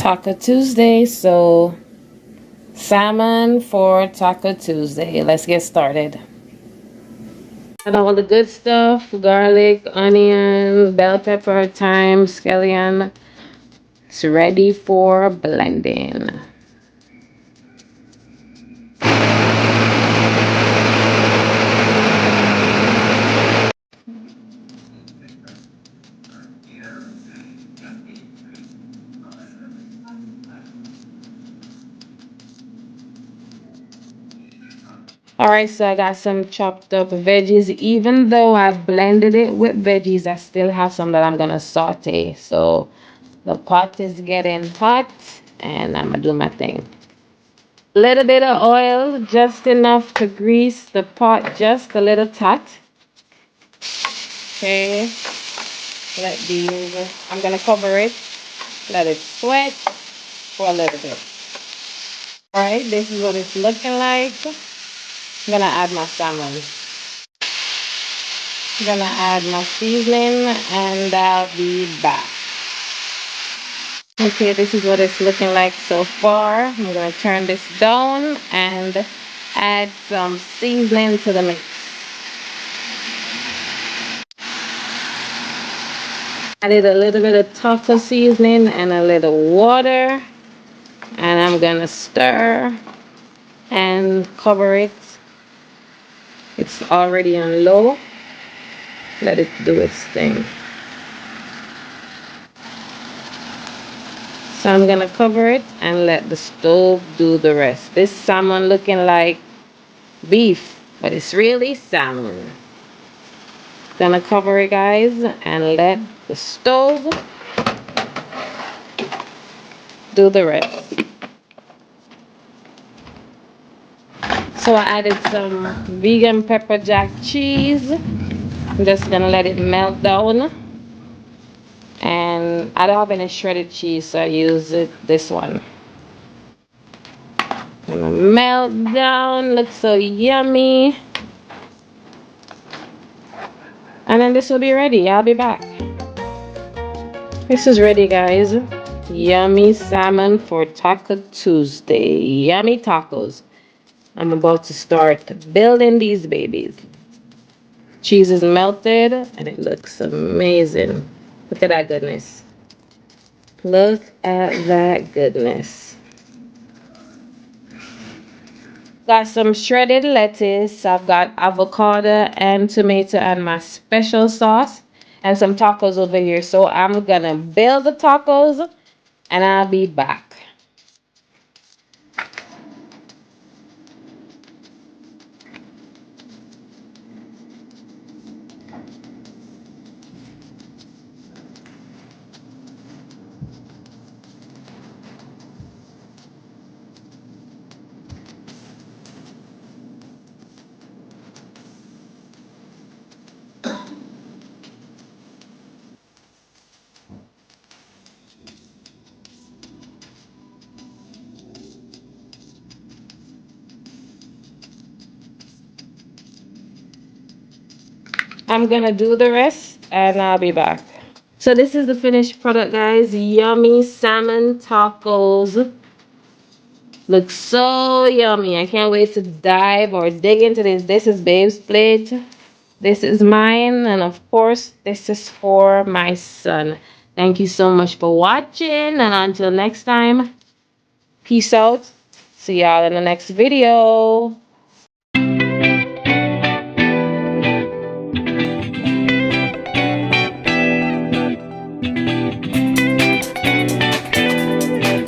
Taco Tuesday, so salmon for Taco Tuesday. Let's get started. Add all the good stuff: garlic, onion, bell pepper, thyme, scallion. It's ready for blending. Alright, so I got some chopped up veggies. Even though I've blended it with veggies, I still have some that I'm gonna saute. So the pot is getting hot and I'm gonna do my thing. Little bit of oil, just enough to grease the pot just a little tot. Okay, let these, I'm gonna cover it, let it sweat for a little bit. Alright, this is what it's looking like. I'm gonna add my salmon. I'm gonna add my seasoning and I'll be back. Okay, this is what it's looking like so far. I'm gonna turn this down and add some seasoning to the mix. Added a little bit of taco seasoning and a little water, and I'm gonna stir and cover it. It's already on low. Let it do its thing. So I'm gonna cover it and let the stove do the rest. This salmon looking like beef, but it's really salmon. Gonna cover it, guys, and let the stove do the rest. So I added some vegan pepper jack cheese. I'm just gonna let it melt down. And I don't have any shredded cheese, so I use this one. Gonna melt down, looks so yummy. And then this will be ready. I'll be back. This is ready, guys. Yummy salmon for Taco Tuesday. Yummy tacos. I'm about to start building these babies. Cheese is melted and it looks amazing. Look at that goodness. Look at that goodness. Got some shredded lettuce. I've got avocado and tomato and my special sauce and some tacos over here. So I'm gonna build the tacos and I'll be back. I'm gonna do the rest and I'll be back. So this is the finished product, guys. Yummy salmon tacos. Looks so yummy. I can't wait to dive or dig into this. This is Babe's plate. This is mine. And of course, this is for my son. Thank you so much for watching. And until next time, peace out. See y'all in the next video.